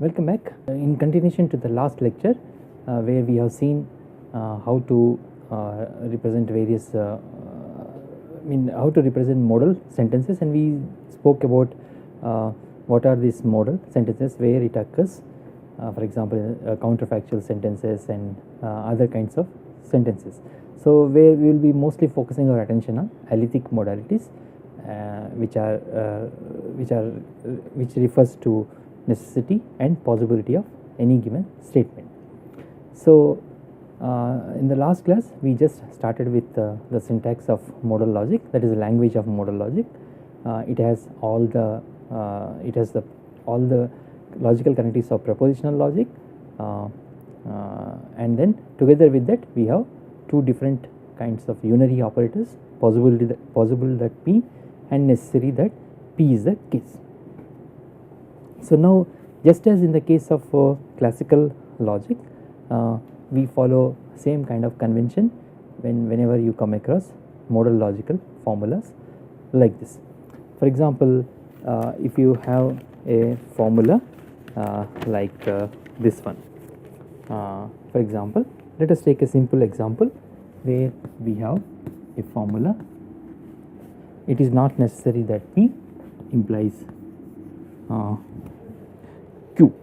Welcome back. In continuation to the last lecture, where we have seen how to represent various, how to represent modal sentences, and we spoke about what are these modal sentences, where it occurs, for example, counterfactual sentences and other kinds of sentences. So, where we will be mostly focusing our attention on alethic modalities, which refers to necessity and possibility of any given statement. So, in the last class we just started with the syntax of modal logic, that is the language of modal logic. It has all the logical connectives of propositional logic, and then together with that we have two different kinds of unary operators, possible that P and necessary that P is the case. So, now just as in the case of classical logic, we follow same kind of convention whenever you come across modal logical formulas like this. For example, if you have a formula like this one, for example, let us take a simple example where we have a formula. It is not necessary that P implies Q.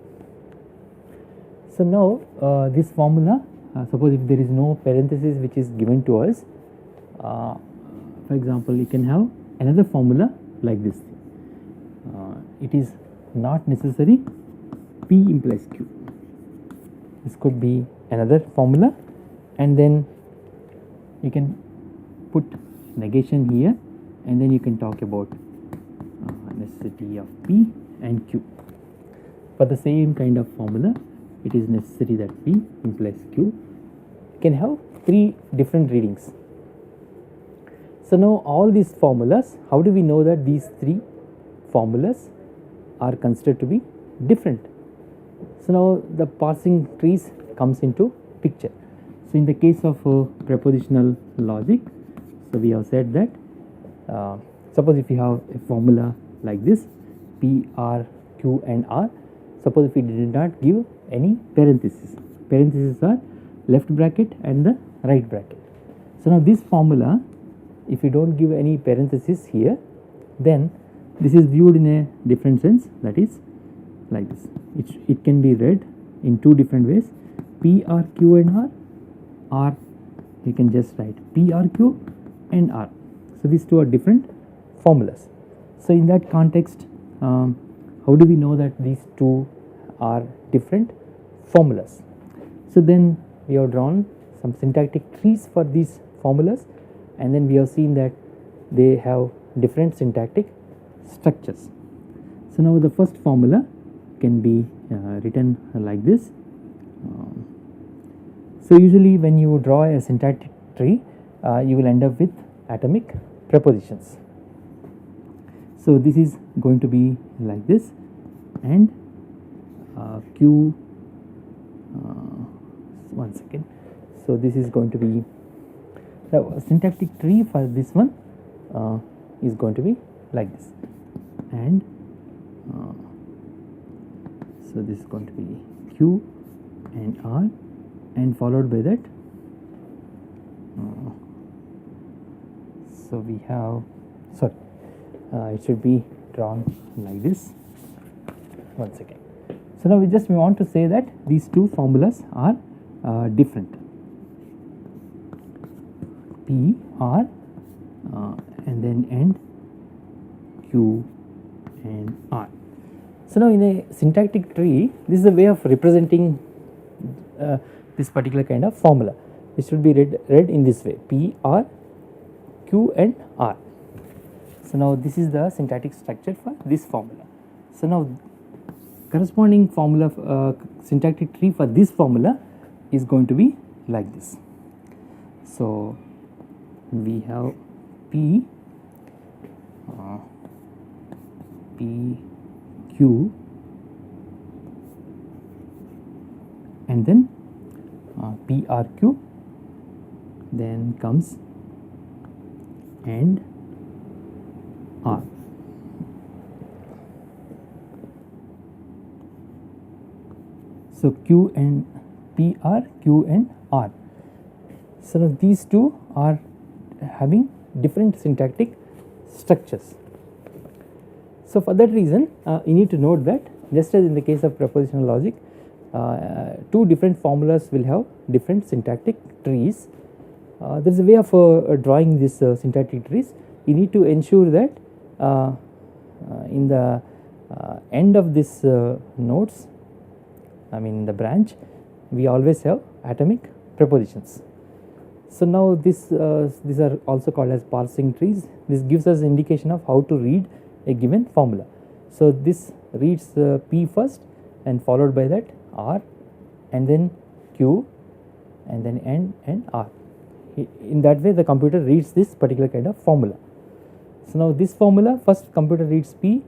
So, now this formula, suppose if there is no parenthesis which is given to us, for example, you can have another formula like this. It is not necessary P implies Q. This could be another formula, and then you can put negation here, and then you can talk about necessity of P and Q. For the same kind of formula, it is necessary that P implies Q. You can have three different readings. So, now all these formulas, how do we know that these three formulas are considered to be different? So, now the parsing trees comes into picture. So, in the case of propositional logic, so we have said that suppose if you have a formula like this, P, R, Q and R, suppose if we did not give any parentheses are left bracket and the right bracket. So, now this formula, if you do not give any parentheses here, then this is viewed in a different sense, that is like this. It can be read in two different ways, P, R, Q and R, or you can just write P, R, Q and R. So, these two are different formulas. So, in that context, how do we know that these two are different formulas? So, then we have drawn some syntactic trees for these formulas, and then we have seen that they have different syntactic structures. So, now the first formula can be written like this. So, usually when you draw a syntactic tree, you will end up with atomic prepositions. So, this is going to be like this, and Q, one second. So, this is going to be the syntactic tree for this one is going to be like this, and so this is going to be Q and R, and followed by that. So, we have, sorry, it should be drawn like this. One second. So, now we want to say that these two formulas are different, P, R, and then end Q and R. So, now in a syntactic tree, this is a way of representing this particular kind of formula. It should be read in this way, P, R, Q and R. So, now this is the syntactic structure for this formula. So, now corresponding formula, syntactic tree for this formula is going to be like this. So, we have P, P, Q, and then P, R, Q, then comes and R. So Q and P are Q and R. So now these two are having different syntactic structures. So for that reason you need to note that just as in the case of propositional logic, two different formulas will have different syntactic trees. There is a way of drawing this syntactic trees. You need to ensure that in the end of this nodes, I mean the branch, we always have atomic prepositions. So now these are also called as parsing trees. This gives us indication of how to read a given formula. So this reads P first and followed by that R and then Q and then N and R. In that way the computer reads this particular kind of formula. So now this formula, first computer reads P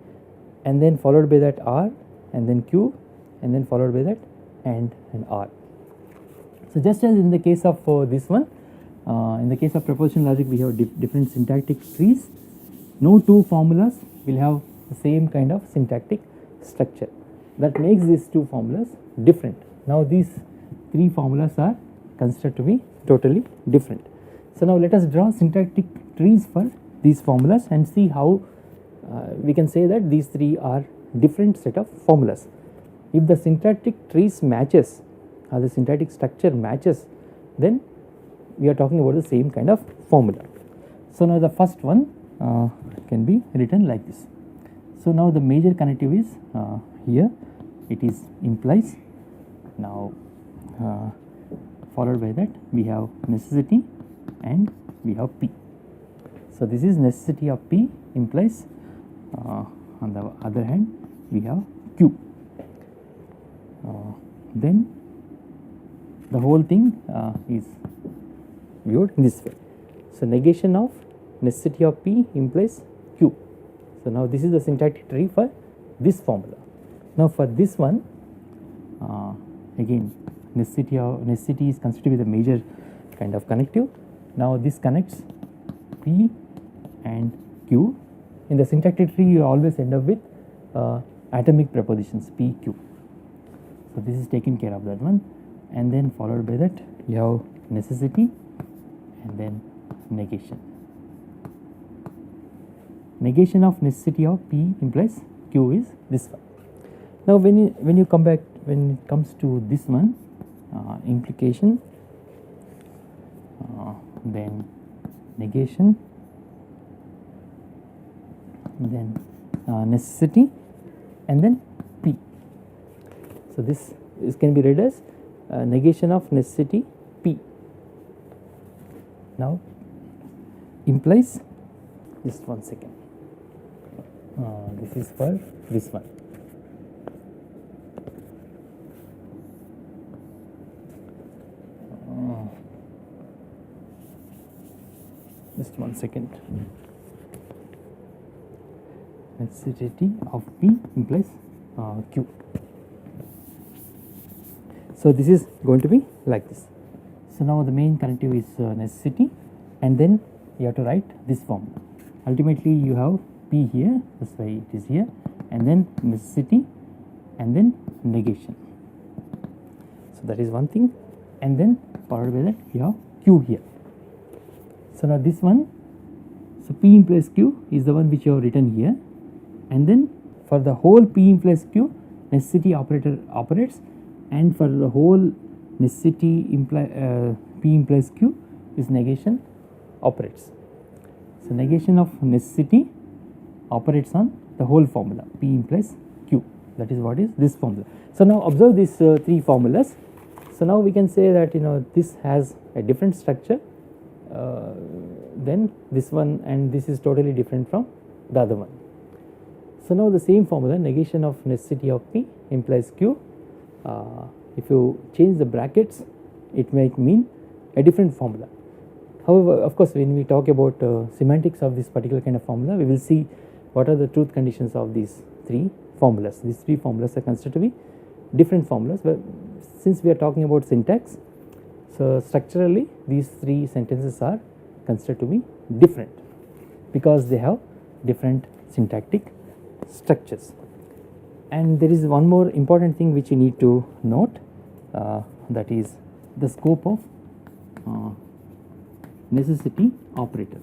and then followed by that R and then Q and then followed by that and R. So just as in the case of this one, in the case of propositional logic we have different syntactic trees. No two formulas will have the same kind of syntactic structure. That makes these two formulas different. Now these three formulas are considered to be totally different. So now let us draw syntactic trees for these formulas and see how we can say that these three are different set of formulas. If the syntactic trees matches or the syntactic structure matches, then we are talking about the same kind of formula. So now the first one can be written like this. So now the major connective is here, it is implies. Now followed by that we have necessity and we have P. So this is necessity of P implies. On the other hand we have Q. Then the whole thing is viewed in this way. So negation of necessity of P implies Q. So now this is the syntactic tree for this formula. Now for this one again necessity is considered to be the major kind of connective. Now this connects P and Q. In the syntactic tree you always end up with atomic prepositions P, Q. So this is taken care of, that one, and then followed by that you have necessity and then negation. Negation of necessity of P implies Q is this one. Now when you come back, when it comes to this one, implication, then negation, then necessity and then P. So this can be read as negation of necessity P. Now implies, just one second, this is for this one. Just one second. Necessity of P implies Q. So this is going to be like this. So now the main connective is necessity, and then you have to write this form. Ultimately you have P here, that's why it is here, and then necessity and then negation. So that is one thing, and then followed by that you have Q here. So now this one, so P implies Q is the one which you have written here, and then for the whole P implies Q, necessity operator operates, and for the whole necessity P implies Q is negation operates. So negation of necessity operates on the whole formula P implies Q. That is what is this formula. So now observe these three formulas. So now we can say that this has a different structure than this one, and this is totally different from the other one. So now the same formula, negation of necessity of P implies Q. If you change the brackets, it might mean a different formula. However, of course, when we talk about semantics of this particular kind of formula, we will see what are the truth conditions of these three formulas. These three formulas are considered to be different formulas, but since we are talking about syntax, so structurally these three sentences are considered to be different because they have different syntactic structures. And there is one more important thing which you need to note, that is the scope of necessity operator.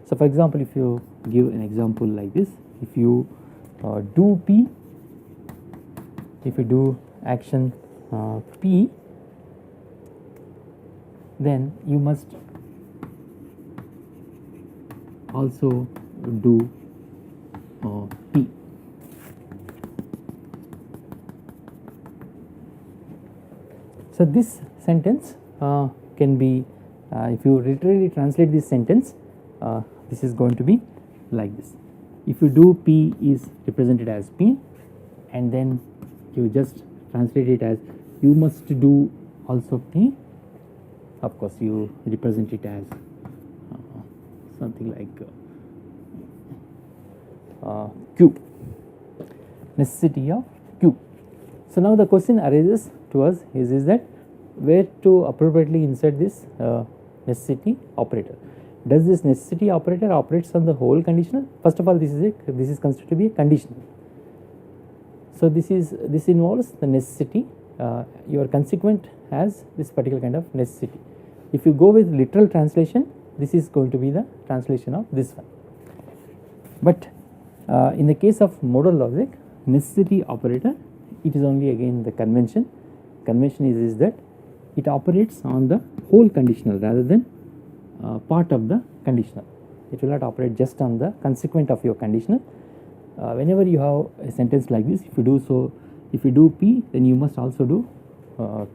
So, for example, if you give an example like this, if you do P, if you do action P, then you must also do P. So, this sentence can be, if you literally translate this sentence, this is going to be like this. If you do P is represented as P, and then you just translate it as you must do also P. Of course, you represent it as something like Q, necessity of Q. So, now the question arises to us is that where to appropriately insert this necessity operator. Does this necessity operator operates on the whole conditional? First of all, this is considered to be a conditional. So, this involves the necessity, your consequent has this particular kind of necessity. If you go with literal translation, this is going to be the translation of this one. But in the case of modal logic, necessity operator, it is only again the convention. Convention is that it operates on the whole conditional rather than part of the conditional. It will not operate just on the consequent of your conditional. Whenever you have a sentence like this, if you do P, then you must also do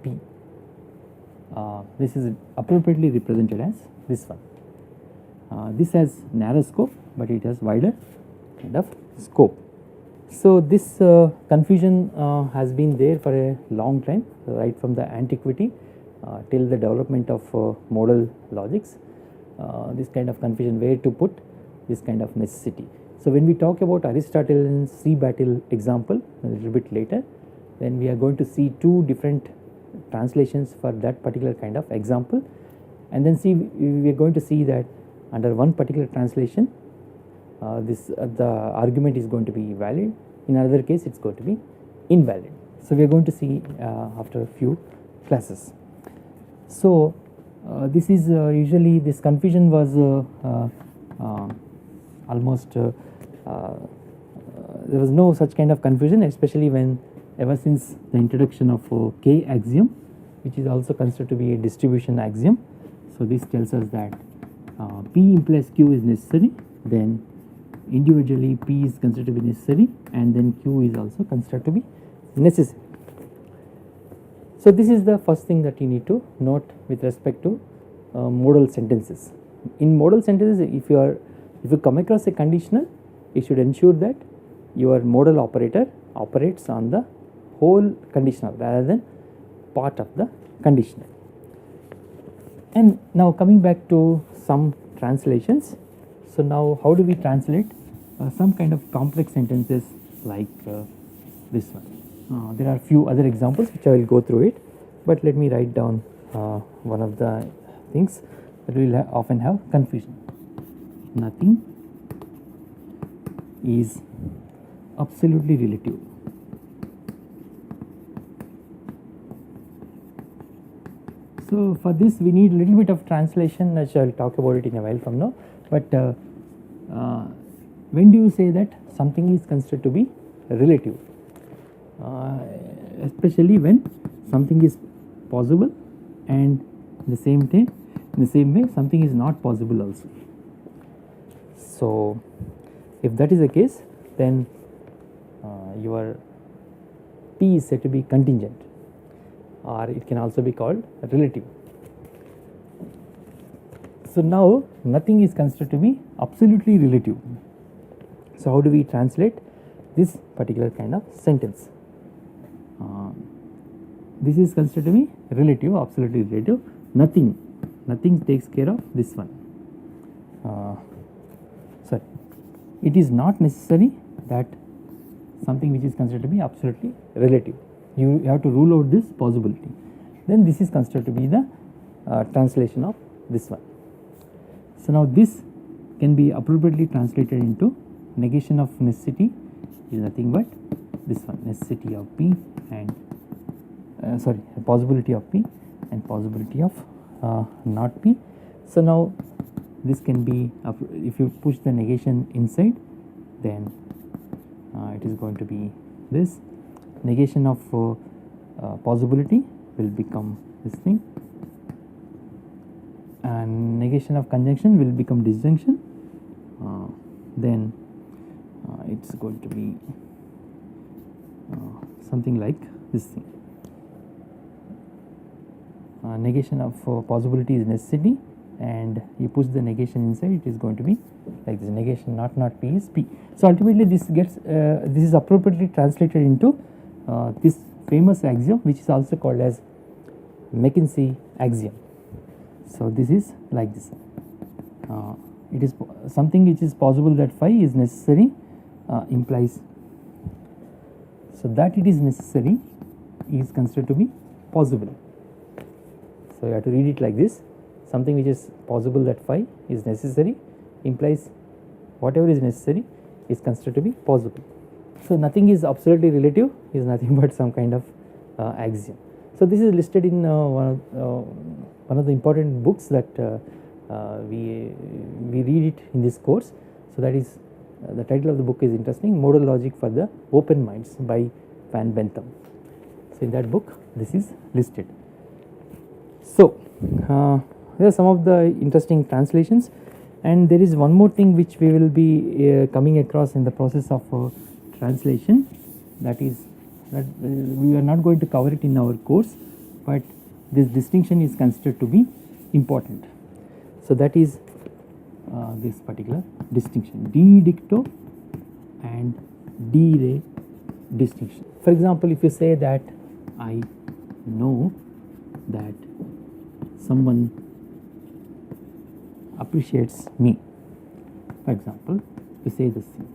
P. This is appropriately represented as this one. This has narrow scope, but it has wider kind of scope. So, this confusion has been there for a long time, right from the antiquity till the development of modal logics. This kind of confusion, where to put this kind of necessity. So, when we talk about Aristotelian sea battle example a little bit later, then we are going to see two different translations for that particular kind of example, and then we are going to see that under one particular translation the argument is going to be valid, in another case it is going to be invalid. So, we are going to see after a few classes. So, this is usually this confusion was almost there was no such kind of confusion, especially when ever since the introduction of K axiom, which is also considered to be a distribution axiom. So, this tells us that P implies Q is necessary, then individually P is considered to be necessary, and then Q is also considered to be necessary. So, this is the first thing that you need to note with respect to modal sentences. In modal sentences, if you come across a conditional, you should ensure that your modal operator operates on the whole conditional rather than part of the conditional. And now coming back to some translations. So, now how do we translate some kind of complex sentences like this one? There are few other examples which I will go through it, but let me write down one of the things that we will often have confusion. Nothing is absolutely relative. So, for this we need a little bit of translation, which I will talk about it in a while from now. But when do you say that something is considered to be relative? Especially when something is possible and in the same way something is not possible also. So, if that is the case, then your P is said to be contingent, or it can also be called relative. So, now nothing is considered to be absolutely relative. So, how do we translate this particular kind of sentence? This is considered to be relative, absolutely relative. Nothing takes care of this one. Sorry, it is not necessary that something which is considered to be absolutely relative. You have to rule out this possibility. Then this is considered to be the translation of this one. So, now this can be appropriately translated into negation of necessity is nothing but this one, necessity of P and possibility of P and possibility of not P. So now this can be, if you push the negation inside, then it is going to be this negation of possibility will become this thing, and negation of conjunction will become disjunction. Then it's going to be something like this thing. Negation of possibility is necessity, and you push the negation inside, it is going to be like this, negation not P is P. So ultimately this gets this is appropriately translated into this famous axiom, which is also called as McKinsey axiom. So this is like this. It is something which is possible that phi is necessary implies, so that it is necessary is considered to be possible. So you have to read it like this, something which is possible that phi is necessary implies whatever is necessary is considered to be possible. So nothing is absolutely relative is nothing but some kind of axiom. So this is listed in one of the important books that we read it in this course. So that is the title of the book is interesting, Modal Logic for the Open Minds by Van Bentham. So in that book this is listed. So there are some of the interesting translations, and there is one more thing which we will be coming across in the process of translation, that is that we are not going to cover it in our course, but this distinction is considered to be important. So that is this particular distinction, de dicto and de re distinction. For example, if you say that I know that someone appreciates me, for example, you say this thing.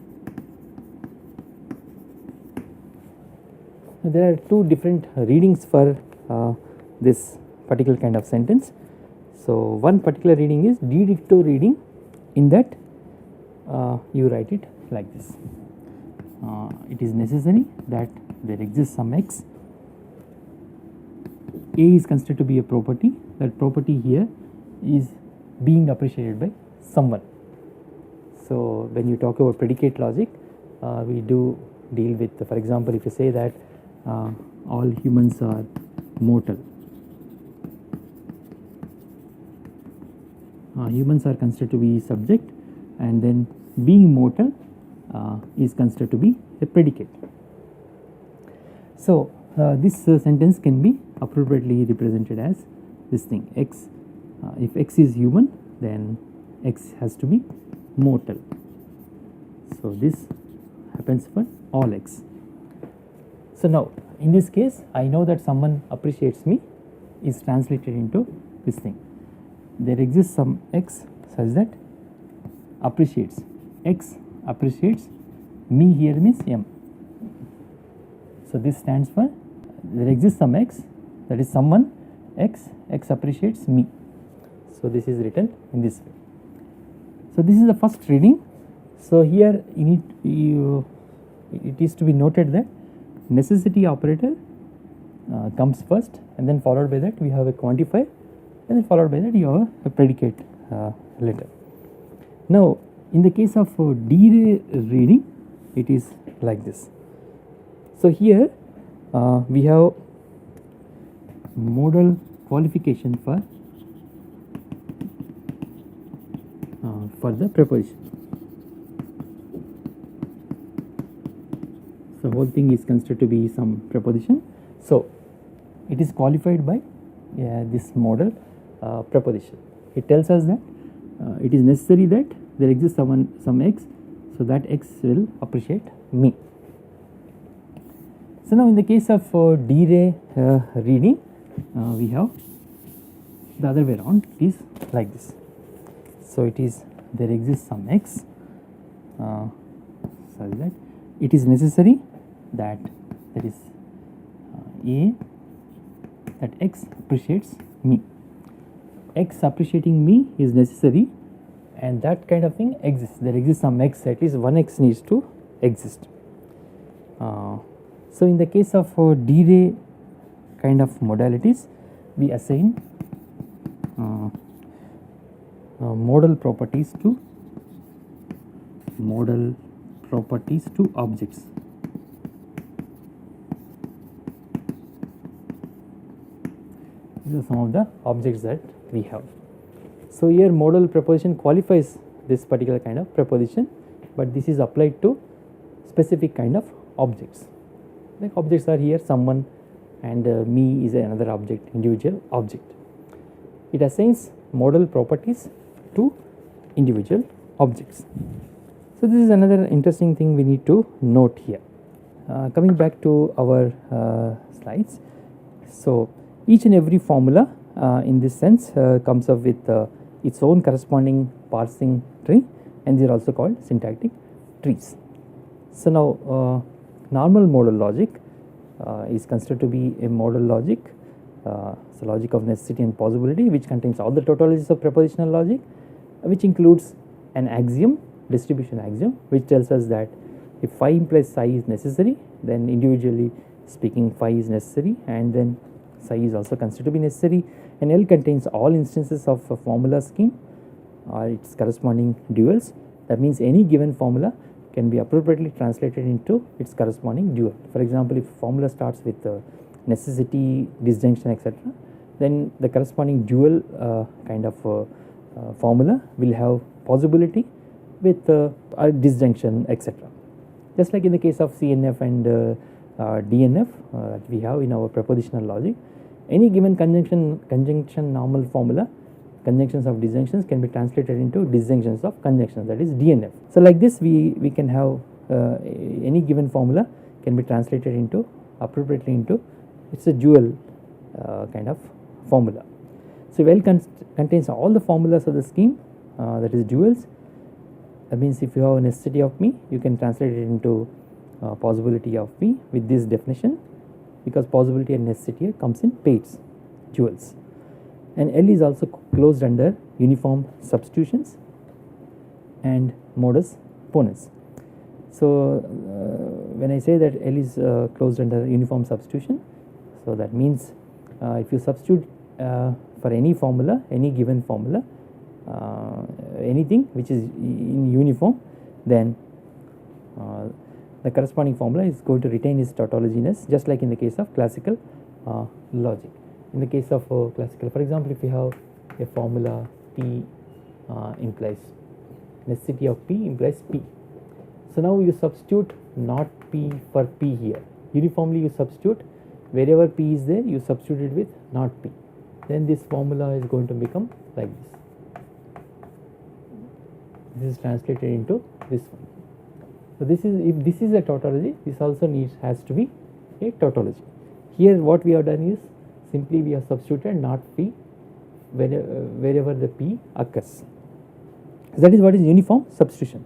There are two different readings for this particular kind of sentence. So one particular reading is de dicto reading, in that you write it like this. It is necessary that there exists some x. A is considered to be a property. That property here is being appreciated by someone. So when you talk about predicate logic, we do deal with, for example, if you say that all humans are mortal, humans are considered to be subject, and then being mortal is considered to be a predicate. So this sentence can be appropriately represented as this thing, x. If x is human, then x has to be mortal. So this happens for all x. So now in this case, I know that someone appreciates me is translated into this thing. There exists some x such that appreciates, x appreciates me here means m. So this stands for there exists some x, that is someone x appreciates me. So this is written in this way. So this is the first reading. So here it is to be noted that necessity operator comes first, and then followed by that we have a quantifier, and then followed by that you have a predicate letter. Now in the case of de re reading, it is like this. So here we have modal qualification for the preposition. So whole thing is considered to be some preposition. So it is qualified by this modal preposition. It tells us that it is necessary that there exists some x, so that x will appreciate me. So now in the case of de re reading, we have the other way around, it is like this. So it is there exists some x such that it is necessary that there is a that x appreciates me. X appreciating me is necessary, and that kind of thing exists. There exists some x, at least one x needs to exist. So in the case of D-Ray kind of modalities, we assign modal properties to objects. These are some of the objects that we have. So here modal proposition qualifies this particular kind of proposition, but this is applied to specific kind of objects. Like objects are here someone, and me is another object, individual object. It assigns modal properties to individual objects. So this is another interesting thing we need to note here. Coming back to our slides, so each and every formula in this sense comes up with its own corresponding parsing tree, and they are also called syntactic trees. So now normal modal logic is considered to be a modal logic. So logic of necessity and possibility, which contains all the tautologies of propositional logic, which includes an axiom, distribution axiom, which tells us that if phi implies psi is necessary, then individually speaking phi is necessary, and then psi is also considered to be necessary, and L contains all instances of a formula scheme or its corresponding duals. That means any given formula can be appropriately translated into its corresponding dual. For example, if formula starts with necessity, disjunction, etc., then the corresponding dual kind of formula will have possibility with a disjunction, etc. Just like in the case of CNF and DNF that we have in our propositional logic, any given conjunction normal formula, conjunctions of disjunctions can be translated into disjunctions of conjunctions, that is DNF. So like this we can have any given formula can be translated into appropriately into it's a dual kind of formula. So L contains all the formulas of the scheme, that is duals. That means if you have a necessity of me, you can translate it into possibility of me with this definition, because possibility and necessity comes in pairs, duals. And L is also closed under uniform substitutions and modus ponens. So when I say that L is closed under uniform substitution, so that means if you substitute for any formula, any given formula, anything which is in uniform, then the corresponding formula is going to retain its tautologyness, just like in the case of classical logic. In the case of classical, for example, if you have a formula P implies necessity of P implies P. So now you substitute not P for P here. Uniformly you substitute wherever P is there, you substitute it with not P. Then this formula is going to become like this. This is translated into this one. So this is, if this is a tautology, this also has to be a tautology. Here what we have done is simply we have substituted not P wherever the P occurs. That is what is uniform substitution.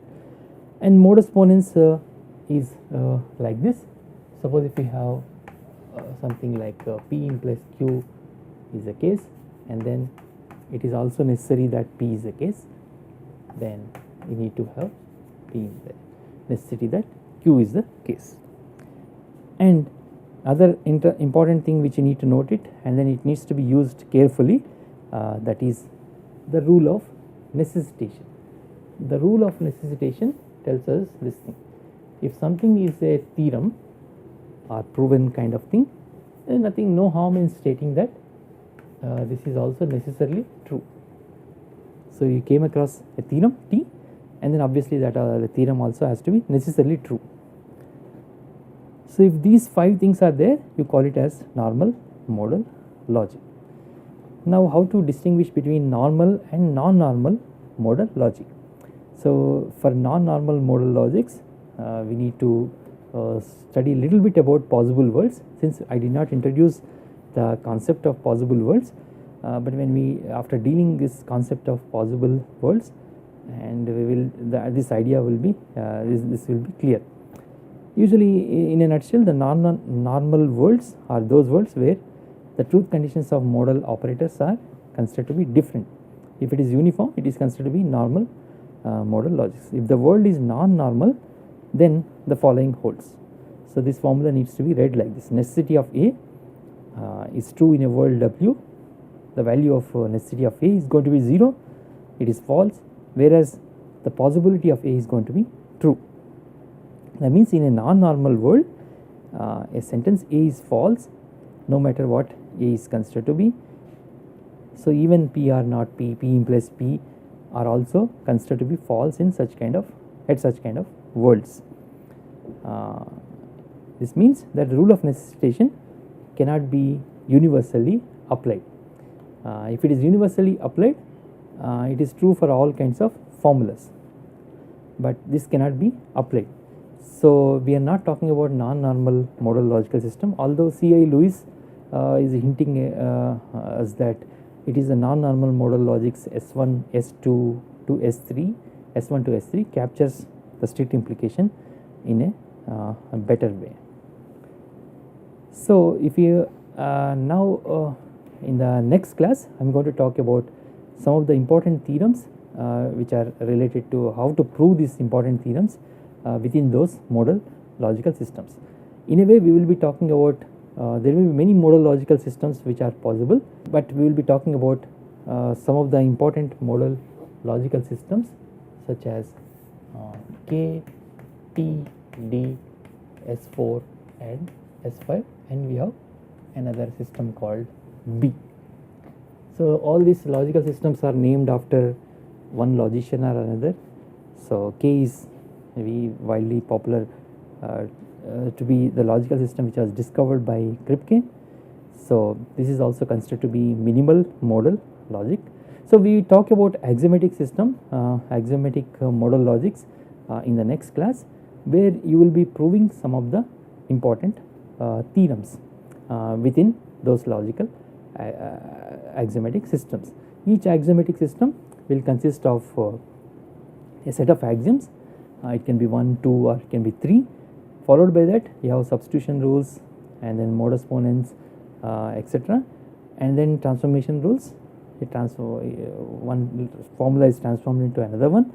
And modus ponens is like this. Suppose if we have something like P implies Q is the case, and then it is also necessary that P is the case, then we need to have P in the necessity that Q is the case. And other important thing which you need to note it, and then it needs to be used carefully, that is the rule of necessitation. The rule of necessitation tells us this thing: if something is a theorem or proven kind of thing, then nothing, no harm in stating that this is also necessarily true. So you came across a theorem T, and then obviously that the theorem also has to be necessarily true. So if these 5 things are there, you call it as normal modal logic. Now how to distinguish between normal and non-normal modal logic? So for non-normal modal logics, we need to study a little bit about possible worlds, since I did not introduce the concept of possible worlds, but when we, after dealing this concept of possible worlds, and we will this idea will be this will be clear. Usually in a nutshell, the normal worlds are those worlds where the truth conditions of modal operators are considered to be different. If it is uniform, it is considered to be normal modal logics. If the world is non-normal, then the following holds. So this formula needs to be read like this: necessity of A is true in a world W. The value of necessity of A is going to be 0, it is false, whereas the possibility of A is going to be true. That means in a non-normal world, a sentence A is false no matter what A is considered to be. So even P or not P, P implies P are also considered to be false in such kind of worlds. This means that the rule of necessitation cannot be universally applied. If it is universally applied, it is true for all kinds of formulas, but this cannot be applied. So we are not talking about non-normal modal logical system, although C.I. Lewis is hinting us that it is a non-normal modal logics S1, S2 to S3, S1 to S3 captures the strict implication in a better way. So if you now in the next class I am going to talk about some of the important theorems which are related to how to prove these important theorems within those modal logical systems. In a way we will be talking about there will be many modal logical systems which are possible, but we will be talking about some of the important modal logical systems such as K, T, D, S4 and S5, and we have another system called B. So all these logical systems are named after one logician or another. So K is very widely popular to be the logical system which was discovered by Kripke. So this is also considered to be minimal modal logic. So we talk about axiomatic system, axiomatic modal logics in the next class, where you will be proving some of the important theorems within those logical axiomatic systems. Each axiomatic system will consist of a set of axioms. It can be 1, 2 or it can be 3. Followed by that you have substitution rules and then modus ponens etc. and then transformation rules. One formula is transformed into another one,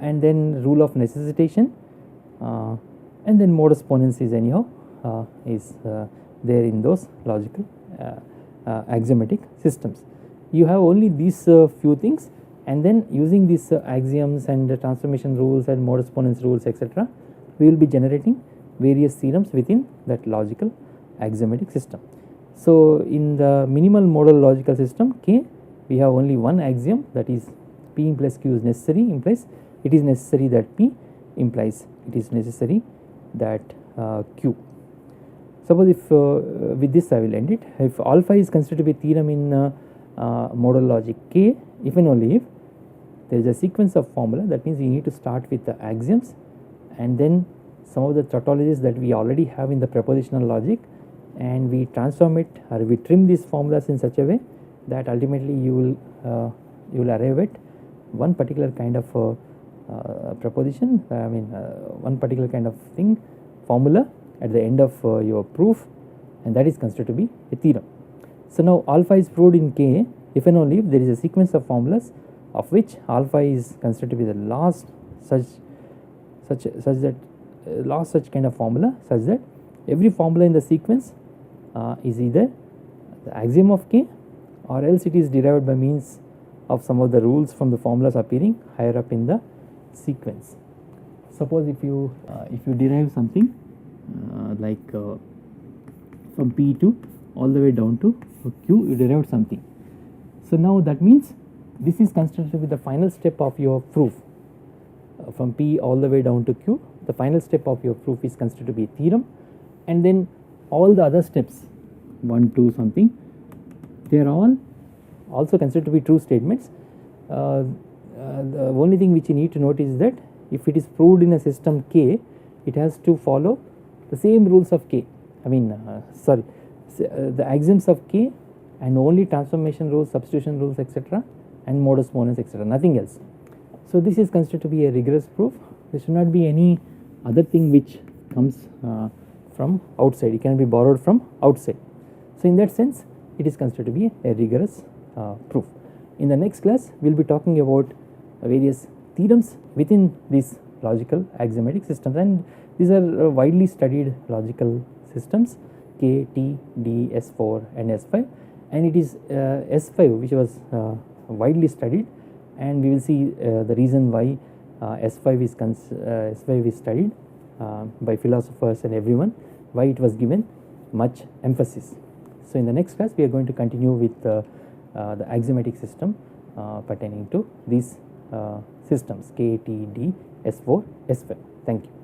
and then rule of necessitation, and then modus ponens is anyhow is there in those logical axiomatic systems. You have only these few things, and then using these axioms and transformation rules and modus ponens rules etc., we will be generating various theorems within that logical axiomatic system. So in the minimal modal logical system K, we have only one axiom, that is P implies Q is necessary, implies it is necessary that P implies it is necessary that Q. Suppose if with this I will end it. If alpha is considered to be a theorem in modal logic K, if and only if there is a sequence of formula, that means you need to start with the axioms and then some of the tautologies that we already have in the propositional logic, and we transform it or we trim these formulas in such a way that ultimately you will arrive at one particular kind of proposition, one particular kind of thing, formula at the end of your proof, and that is considered to be a theorem. So now alpha is proved in K if and only if there is a sequence of formulas of which alpha is considered to be the last such kind of formula, such that every formula in the sequence is either the axiom of K or else it is derived by means of some of the rules from the formulas appearing higher up in the sequence. Suppose if you derive something like from P2 all the way down to Q, you derived something. So now that means this is considered to be the final step of your proof. From P all the way down to Q, the final step of your proof is considered to be a theorem, and then all the other steps 1, 2 something, they are all also considered to be true statements. The only thing which you need to note is that if it is proved in a system K, it has to follow the same rules of K, the axioms of K and only transformation rules, substitution rules etc. and modus ponens etc., nothing else. So this is considered to be a rigorous proof. There should not be any other thing which comes from outside, it can be borrowed from outside. So in that sense it is considered to be a rigorous proof. In the next class we will be talking about various theorems within these logical axiomatic systems, and These are widely studied logical systems K, T, D, S4 and S5, and it is S5 which was widely studied, and we will see the reason why S5 is studied by philosophers and everyone, why it was given much emphasis. So, in the next class we are going to continue with the axiomatic system pertaining to these systems K, T, D, S4, S5. Thank you.